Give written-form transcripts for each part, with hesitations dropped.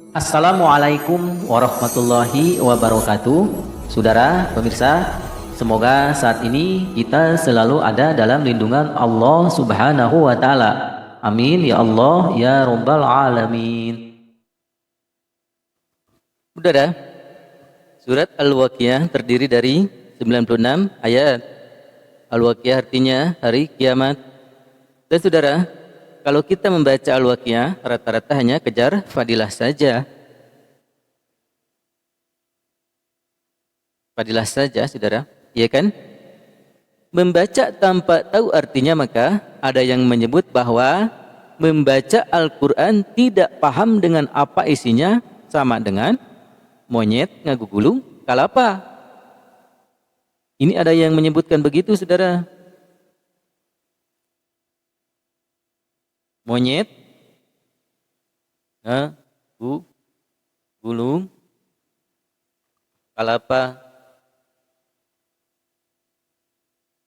Assalamualaikum warahmatullahi wabarakatuh. Saudara pemirsa, semoga saat ini kita selalu ada dalam lindungan Allah Subhanahu wa taala. Amin ya Allah ya rabbal alamin. Saudara, surat Al-Waqiah terdiri dari 96 ayat. Al-Waqiah artinya hari kiamat. Dan saudara, kalau kita membaca Al-Waqiah, rata-rata hanya kejar fadilah saja. Fadilah saja, saudara. Iya kan? Membaca tanpa tahu artinya, maka ada yang menyebut bahwa membaca Al-Quran tidak paham dengan apa isinya sama dengan monyet ngagugulung kalapa. Ini ada yang menyebutkan begitu, saudara. Monyet ngagugulung kalapa.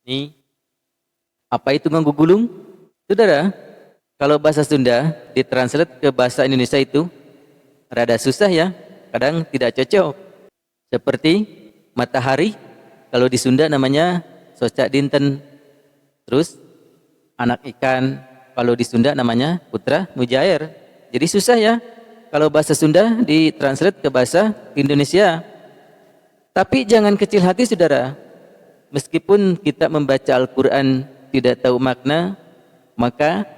Nih, apa itu ngagugulung? Saudara, kalau bahasa Sunda ditranslate ke bahasa Indonesia itu rada susah ya, kadang tidak cocok. Seperti matahari, kalau di Sunda namanya socak dinten. Terus anak ikan, kalau di Sunda namanya putra mujair. Jadi susah ya kalau bahasa Sunda ditranslate ke bahasa Indonesia. Tapi jangan kecil hati, saudara. Meskipun kita membaca Al-Quran tidak tahu makna, maka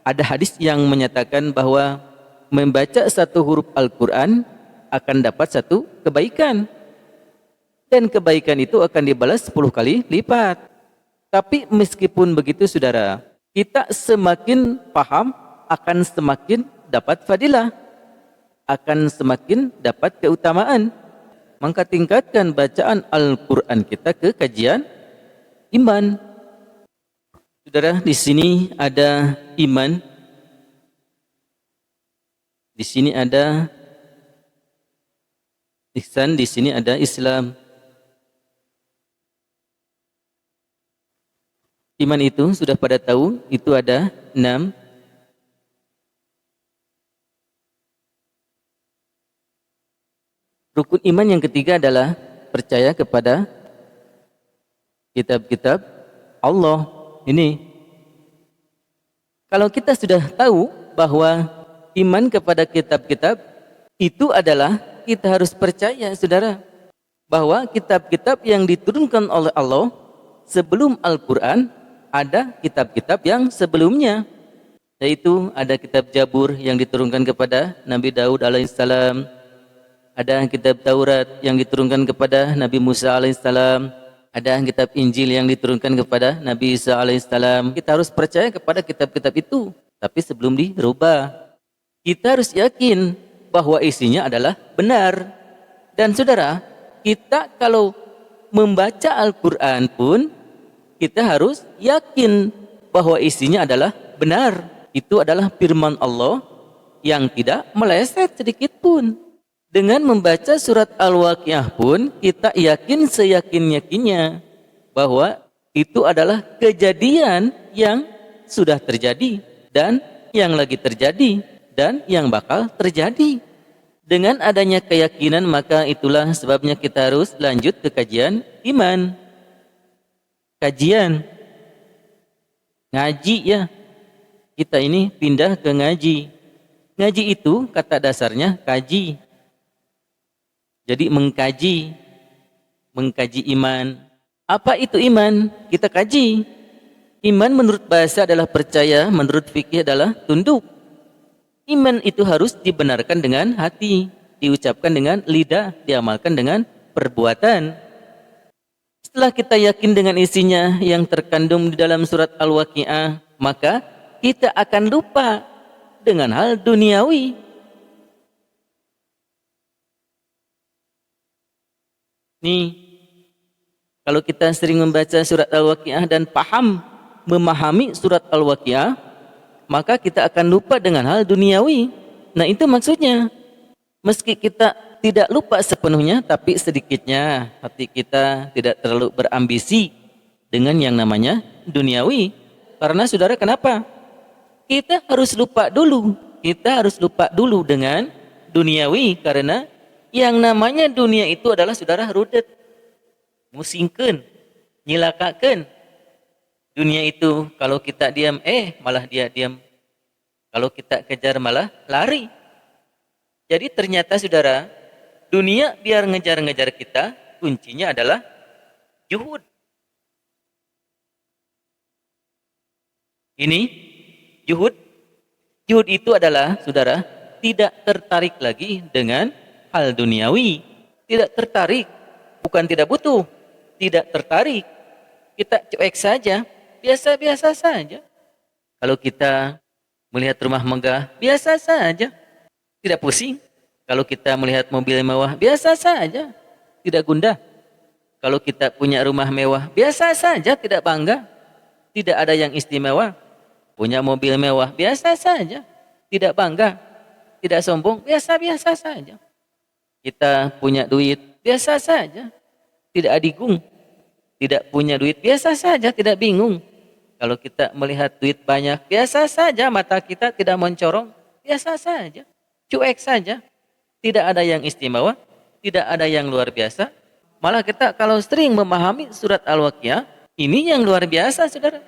ada hadis yang menyatakan bahwa membaca satu huruf Al-Quran akan dapat satu kebaikan. Dan kebaikan itu akan dibalas 10 kali lipat. Tapi meskipun begitu, saudara, kita semakin paham akan semakin dapat fadilah, akan semakin dapat keutamaan. Maka tingkatkan bacaan Al-Quran kita ke kajian iman. Saudara, di sini ada iman, di sini ada ihsan, di sini ada Islam. Iman itu sudah pada tahu, itu ada 6. Rukun iman yang ketiga adalah percaya kepada kitab-kitab Allah. Ini, kalau kita sudah tahu bahwa iman kepada kitab-kitab itu adalah kita harus percaya, saudara, bahwa kitab-kitab yang diturunkan oleh Allah sebelum Al-Quran ada kitab-kitab yang sebelumnya, yaitu ada kitab Jabur yang diturunkan kepada Nabi Daud alaihissalam, ada kitab Taurat yang diturunkan kepada Nabi Musa alaihissalam, ada kitab Injil yang diturunkan kepada Nabi Isa alaihissalam. Kita harus percaya kepada kitab-kitab itu, tapi sebelum dirubah, kita harus yakin bahwa isinya adalah benar. Dan saudara, kita kalau membaca Al-Quran pun kita harus yakin bahwa isinya adalah benar. Itu adalah firman Allah yang tidak meleset sedikit pun. Dengan membaca surat Al-Waqiah pun kita yakin seyakin-yakinnya bahwa itu adalah kejadian yang sudah terjadi dan yang lagi terjadi dan yang bakal terjadi. Dengan adanya keyakinan, maka itulah sebabnya kita harus lanjut ke kajian iman. Kajian ngaji ya. Kita ini pindah ke ngaji. Ngaji itu kata dasarnya kaji. Jadi mengkaji iman. Apa itu iman? Kita kaji. Iman menurut bahasa adalah percaya, menurut fikih adalah tunduk. Iman itu harus dibenarkan dengan hati, diucapkan dengan lidah, diamalkan dengan perbuatan. Setelah kita yakin dengan isinya yang terkandung di dalam surat Al-Waqiah, maka kita akan lupa dengan hal duniawi. Nih, kalau kita sering membaca surat Al-Waqiah dan memahami surat Al-Waqiah, maka kita akan lupa dengan hal duniawi. Nah, itu maksudnya. Meski kita tidak lupa sepenuhnya, tapi sedikitnya hati kita tidak terlalu berambisi dengan yang namanya duniawi. Karena saudara, kenapa? Kita harus lupa dulu. Kita harus lupa dulu dengan duniawi, karena yang namanya dunia itu adalah saudara rudet, musingkeun, nyilakakeun. Dunia itu kalau kita diam, malah dia diam. Kalau kita kejar malah lari. Jadi ternyata saudara, dunia biar ngejar-ngejar kita, kuncinya adalah juhud. Ini juhud. Juhud itu adalah saudara, tidak tertarik lagi dengan hal duniawi. Tidak tertarik, bukan tidak butuh, tidak tertarik. Kita cuek saja, biasa-biasa saja. Kalau kita melihat rumah megah, biasa saja, tidak pusing. Kalau kita melihat mobil mewah, biasa saja, tidak gundah. Kalau kita punya rumah mewah, biasa saja, tidak bangga. Tidak ada yang istimewa. Punya mobil mewah, biasa saja, tidak bangga, tidak sombong, biasa-biasa saja. Kita punya duit, biasa saja, tidak adigung. Tidak punya duit, biasa saja, tidak bingung. Kalau kita melihat duit banyak, biasa saja, mata kita tidak mencorong, biasa saja, cuek saja. Tidak ada yang istimewa, tidak ada yang luar biasa. Malah kita kalau sering memahami surat Al-Waqiah, ini yang luar biasa, saudara.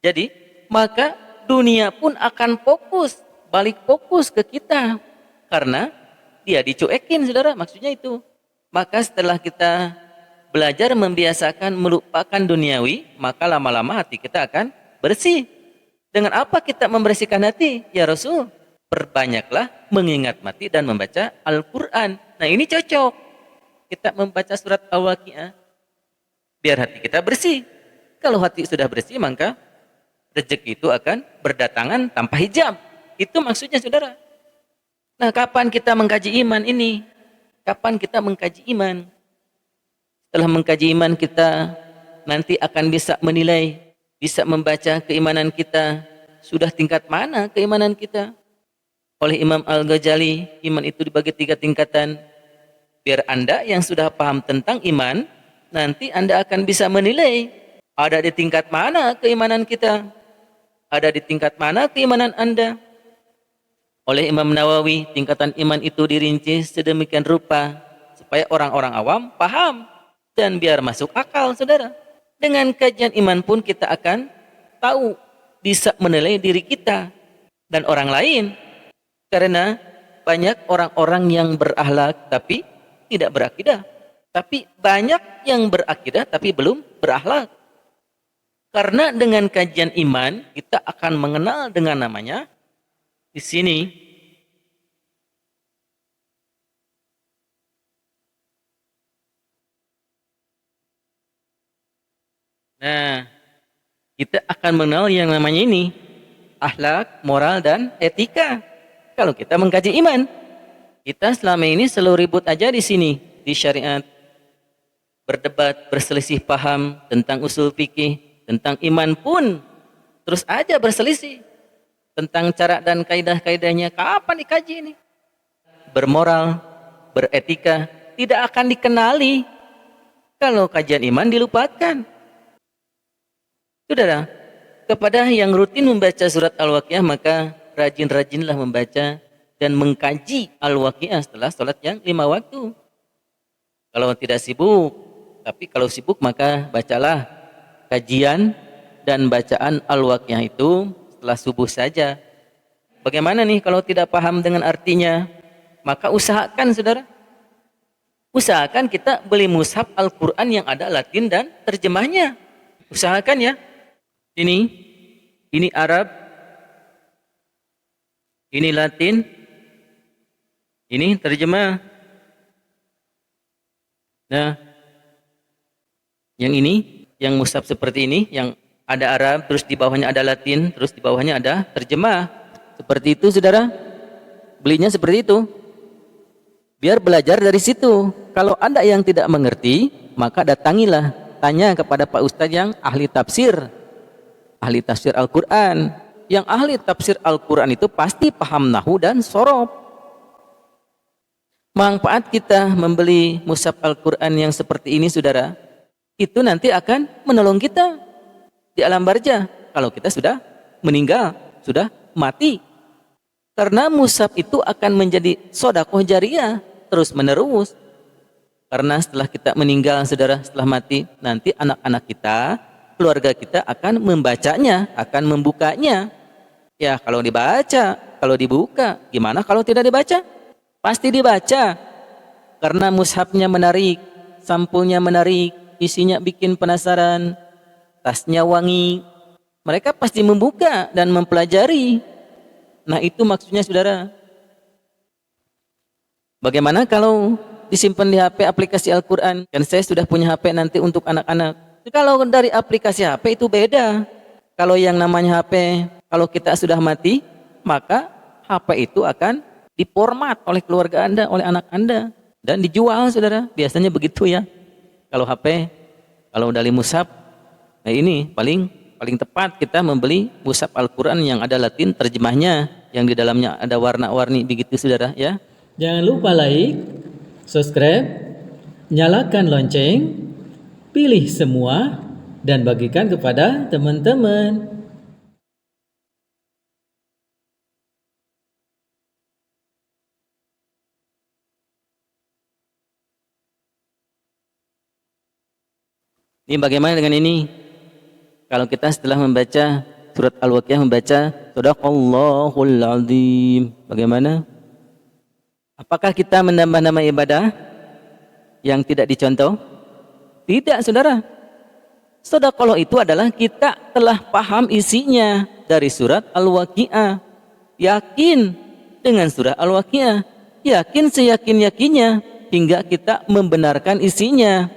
Jadi, maka dunia pun akan fokus, balik fokus ke kita. Karena dia dicuekin, saudara, maksudnya itu. Maka setelah kita belajar membiasakan melupakan duniawi, maka lama-lama hati kita akan bersih. Dengan apa kita membersihkan hati? Ya Rasul, perbanyaklah mengingat mati dan membaca Al-Quran. Nah ini cocok. Kita membaca surat Al-Waqiah, biar hati kita bersih. Kalau hati sudah bersih, maka rezeki itu akan berdatangan tanpa hijab. Itu maksudnya, saudara. Nah, kapan kita mengkaji iman ini? Kapan kita mengkaji iman? Setelah mengkaji iman, kita nanti akan bisa menilai, bisa membaca keimanan kita. Sudah tingkat mana keimanan kita? Oleh Imam Al-Ghazali, iman itu dibagi 3 tingkatan. Biar Anda yang sudah paham tentang iman, nanti Anda akan bisa menilai ada di tingkat mana keimanan kita. Ada di tingkat mana keimanan Anda? Oleh Imam Nawawi, tingkatan iman itu dirinci sedemikian rupa supaya orang-orang awam paham dan biar masuk akal, saudara. Dengan kajian iman pun kita akan tahu, bisa menilai diri kita dan orang lain. Karena banyak orang-orang yang berakhlak tapi tidak berakidah. Tapi banyak yang berakidah tapi belum berakhlak. Karena dengan kajian iman kita akan mengenal dengan namanya di sini. Nah, kita akan mengenal yang namanya ini akhlak, moral dan etika. Kalau kita mengkaji iman, kita selama ini selalu ribut aja di sini di syariat, berdebat, berselisih paham tentang usul fikih. Tentang iman pun terus aja berselisih. Tentang cara dan kaidah-kaidahnya kapan dikaji ini? Bermoral, beretika tidak akan dikenali kalau kajian iman dilupakan. Saudara, kepada yang rutin membaca surat Al-Waqiah, maka rajin-rajinlah membaca dan mengkaji Al-Waqiah setelah sholat yang 5 waktu. Kalau tidak sibuk, tapi kalau sibuk maka bacalah kajian dan bacaan Al-Waqiah itu setelah subuh saja. Bagaimana nih kalau tidak paham dengan artinya? Maka usahakan, saudara. Usahakan kita beli mushaf Al-Quran yang ada Latin dan terjemahnya. Usahakan ya. Ini Arab, ini Latin, ini terjemah. Nah, yang ini, yang mushaf seperti ini, yang ada Arab, terus di bawahnya ada Latin, terus di bawahnya ada terjemah. Seperti itu, saudara. Belinya seperti itu. Biar belajar dari situ. Kalau Anda yang tidak mengerti, maka datangilah, tanya kepada Pak Ustadz yang ahli tafsir Al-Quran. Yang ahli tafsir Al-Quran itu pasti paham nahu dan sorob. Manfaat kita membeli mushaf Al-Quran yang seperti ini, saudara, itu nanti akan menolong kita di alam barzah kalau kita sudah meninggal, sudah mati. Karena mushaf itu akan menjadi sedekah jariyah terus menerus. Karena setelah kita meninggal, saudara, setelah mati, nanti anak-anak kita, keluarga kita akan membacanya, akan membukanya. Ya, kalau dibaca, kalau dibuka, gimana kalau tidak dibaca? Pasti dibaca. Karena mushafnya menarik, sampulnya menarik, isinya bikin penasaran, tasnya wangi. Mereka pasti membuka dan mempelajari. Nah, itu maksudnya, saudara. Bagaimana kalau disimpan di HP aplikasi Al-Quran? Kan saya sudah punya HP nanti untuk anak-anak. Kalau dari aplikasi HP itu beda. Kalau yang namanya HP, kalau kita sudah mati, maka HP itu akan diformat oleh keluarga Anda, oleh anak Anda. Dan dijual, saudara. Biasanya begitu ya. Kalau HP, kalau dari mushaf, nah ini paling tepat kita membeli mushaf Al-Quran yang ada Latin terjemahnya, yang di dalamnya ada warna-warni, begitu, saudara ya. Jangan lupa like, subscribe, nyalakan lonceng, pilih semua, dan bagikan kepada teman-teman. Ini bagaimana dengan ini? Kalau kita setelah membaca surat Al-Waqiah, membaca Shadaqallahul Azim, bagaimana? Apakah kita menambah nama ibadah yang tidak dicontoh? Tidak, saudara. Shadaqallah itu adalah kita telah paham isinya dari surat Al-Waqiah. Yakin dengan surah Al-Waqiah. Yakin seyakin-yakinnya hingga kita membenarkan isinya.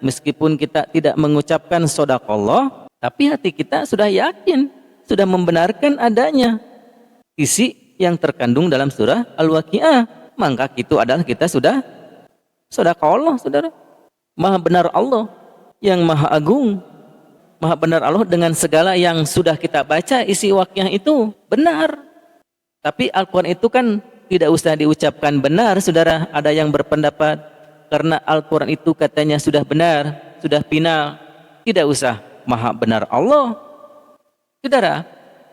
Meskipun kita tidak mengucapkan shadaqallah, tapi hati kita sudah yakin, sudah membenarkan adanya isi yang terkandung dalam surah Al-Waqiah. Maka itu adalah kita sudah shadaqallah, saudara. Maha benar Allah yang maha agung. Maha benar Allah dengan segala yang sudah kita baca isi waqiah itu benar. Tapi Al-Quran itu kan tidak usah diucapkan benar, saudara. Ada yang berpendapat karena Al-Quran itu katanya sudah benar, sudah final, tidak usah maha benar Allah. Saudara,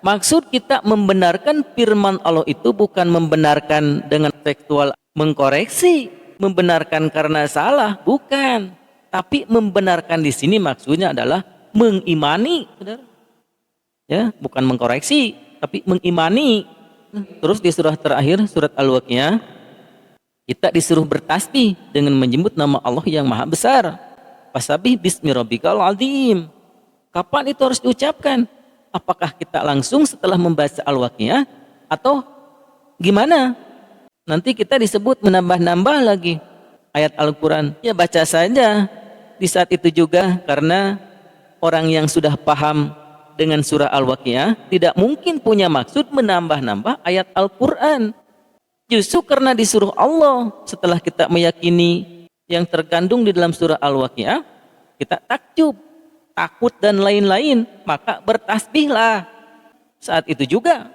maksud kita membenarkan firman Allah itu bukan membenarkan dengan tekstual mengkoreksi, membenarkan karena salah, bukan. Tapi membenarkan di sini maksudnya adalah mengimani, saudara. Ya, bukan mengkoreksi, tapi mengimani. Terus di surah terakhir, surat Al-Waqiah, kita disuruh bertasbih dengan menyebut nama Allah yang maha besar. Fasabih bismi rabbikal azim. Kapan itu harus diucapkan? Apakah kita langsung setelah membaca Al-Waqiah atau gimana? Nanti kita disebut menambah-nambah lagi ayat Al-Quran. Ya baca saja di saat itu juga, karena orang yang sudah paham dengan surah Al-Waqiah tidak mungkin punya maksud menambah-nambah ayat Al-Quran. Justru karena disuruh Allah, setelah kita meyakini yang terkandung di dalam surah Al-Waqiah, kita takjub, takut dan lain-lain, maka bertasbihlah saat itu juga.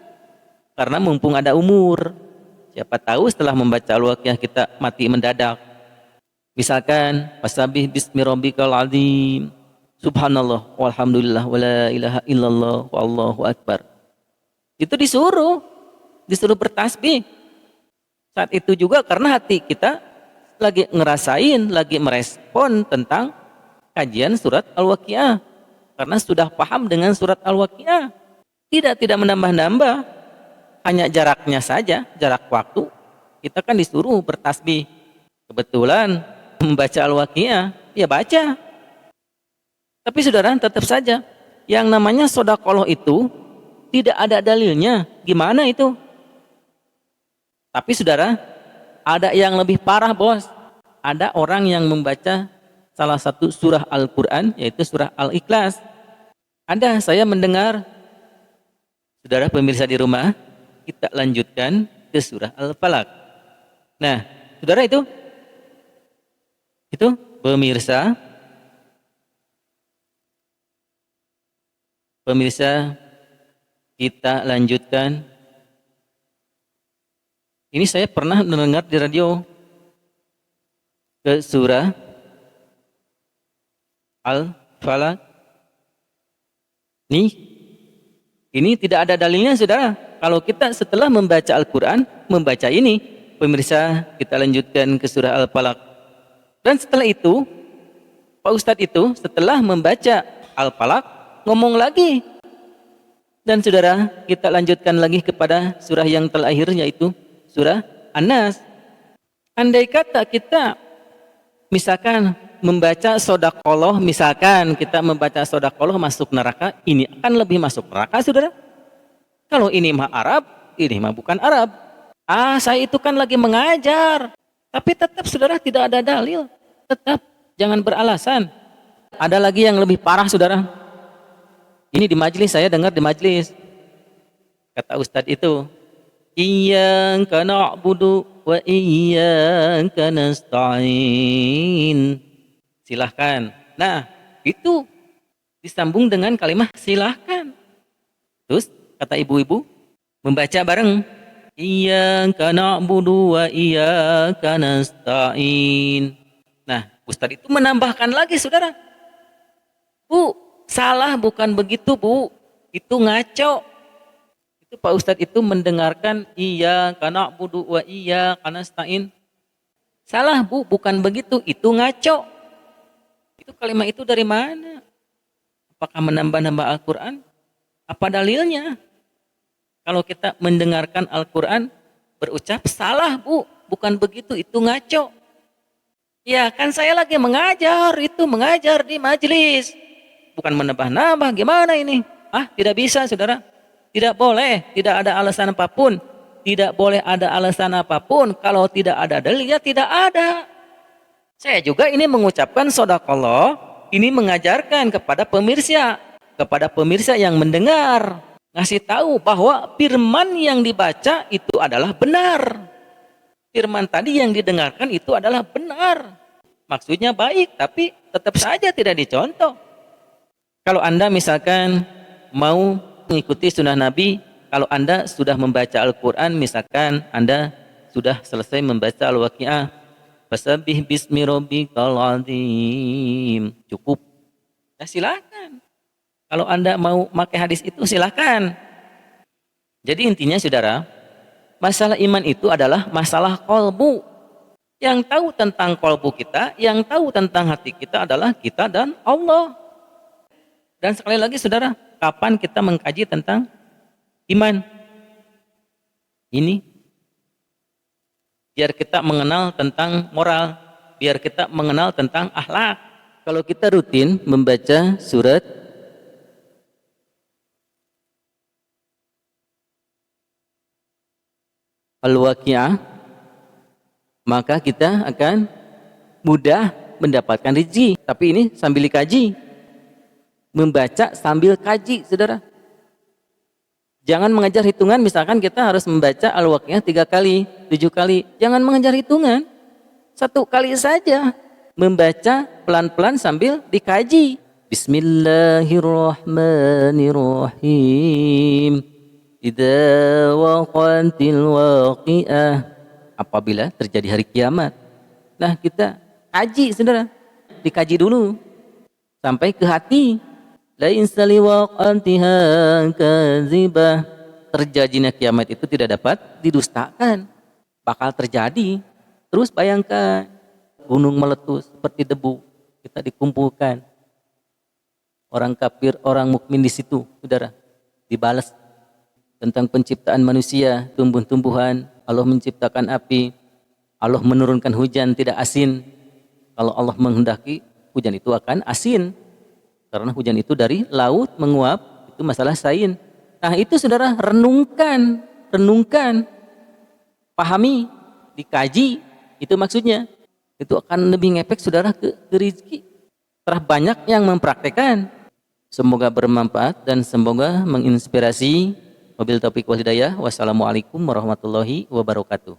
Karena mumpung ada umur, siapa tahu setelah membaca Al-Waqiah kita mati mendadak. Misalkan fasabih bismi rabbikal azim, subhanallah walhamdulillah wala ilaha illallah wallahu akbar. Itu disuruh bertasbih saat itu juga, karena hati kita lagi ngerasain, lagi merespon tentang kajian surat Al-Waqiah, karena sudah paham dengan surat Al-Waqiah. Tidak menambah-nambah, hanya jaraknya saja, jarak waktu. Kita kan disuruh bertasbih. Kebetulan membaca Al-Waqiah, ya baca. Tapi saudara, tetap saja yang namanya shadaqallah itu tidak ada dalilnya. Gimana itu? Tapi saudara, ada yang lebih parah, bos. Ada orang yang membaca salah satu surah Al-Quran, yaitu surah Al-Ikhlas. Ada, saya mendengar. Saudara pemirsa di rumah, kita lanjutkan ke surah Al-Falaq. Nah, saudara, itu pemirsa, kita lanjutkan. Ini saya pernah mendengar di radio ke surah Al-Falaq. Nih, Ini tidak ada dalilnya, saudara. Kalau kita setelah membaca Al-Quran, membaca ini, pemirsa, kita lanjutkan ke surah Al-Falaq. Dan setelah itu, Pak Ustadz itu setelah membaca Al-Falaq, ngomong lagi. Dan saudara, kita lanjutkan lagi kepada surah yang terakhir, yaitu surah An-Nas. Andai kata kita, misalkan membaca sodaqallah, misalkan kita membaca sodaqallah masuk neraka, ini akan lebih masuk neraka, saudara. Kalau ini mah Arab, ini mah bukan Arab. Saya itu kan lagi mengajar. Tapi tetap saudara tidak ada dalil. Tetap jangan beralasan. Ada lagi yang lebih parah, saudara. Ini di majelis, saya dengar di majelis. Kata Ustadz itu, Iyyaka na'budu wa iyyaka nasta'in. Silahkan. Nah, itu disambung dengan kalimat silahkan. Terus kata ibu-ibu membaca bareng, Iyyaka na'budu wa iyyaka nasta'in. Nah, Ustadz itu menambahkan lagi, saudara. Bu, salah, bukan begitu, Bu. Itu ngaco. Itu Pak Ustadz itu mendengarkan Iyyaka na'budu wa iyyaka nasta'in. Salah, Bu, bukan begitu. Itu ngaco. Itu kalimat itu dari mana? Apakah menambah-nambah Al-Quran? Apa dalilnya? Kalau kita mendengarkan Al-Quran berucap, salah, Bu, bukan begitu, itu ngaco. Ya kan saya lagi mengajar, itu mengajar di majelis. Bukan menambah-nambah, gimana ini? Tidak bisa, saudara. Tidak boleh, tidak ada alasan apapun. Tidak boleh ada alasan apapun. Kalau tidak ada dalil, ya tidak ada. Saya juga ini mengucapkan sodaqallah, ini mengajarkan kepada pemirsa yang mendengar. Ngasih tahu bahwa firman yang dibaca itu adalah benar. Firman tadi yang didengarkan itu adalah benar. Maksudnya baik, tapi tetap saja tidak dicontoh. Kalau Anda misalkan mau mengikuti sunnah Nabi, kalau Anda sudah membaca Al-Quran, misalkan Anda sudah selesai membaca Al-Waqi'ah, fasabbih bismi rabbikal azim, cukup. Ya silakan. Kalau Anda mau pakai hadis itu silakan. Jadi intinya, saudara, masalah iman itu adalah masalah kolbu. Yang tahu tentang kolbu kita, yang tahu tentang hati kita adalah kita dan Allah. Dan sekali lagi, saudara, kapan kita mengkaji tentang iman? Ini biar kita mengenal tentang moral, biar kita mengenal tentang akhlak. Kalau kita rutin membaca surat Al-Waqi'ah, maka kita akan mudah mendapatkan rezeki. Tapi ini sambil dikaji. Membaca sambil kaji, saudara. Jangan mengejar hitungan, misalkan kita harus membaca Al-Waqi'ah 3 kali, 7 kali. Jangan mengejar hitungan. 1 kali saja. Membaca pelan-pelan sambil dikaji. Bismillahirrahmanirrahim. Idza waqatil waqi'ah. Apabila terjadi hari kiamat. Nah, kita kaji, saudara. Dikaji dulu. Sampai ke hati. Lain saliwaqatiha kadzibah. Terjadinya kiamat itu tidak dapat didustakan. Bakal terjadi. Terus bayangkan gunung meletus seperti debu. Kita dikumpulkan. Orang kafir, orang mukmin di situ, saudara. Dibalas tentang penciptaan manusia, tumbuh-tumbuhan. Allah menciptakan api. Allah menurunkan hujan tidak asin. Kalau Allah menghendaki, hujan itu akan asin. Karena hujan itu dari laut menguap, itu masalah sains. Nah itu, saudara, renungkan, pahami, dikaji, itu maksudnya. Itu akan lebih ngefek, saudara, ke rezeki. Banyak yang mempraktekkan. Semoga bermanfaat dan semoga menginspirasi. Wabil taufiq wal hidayah. Wassalamualaikum warahmatullahi wabarakatuh.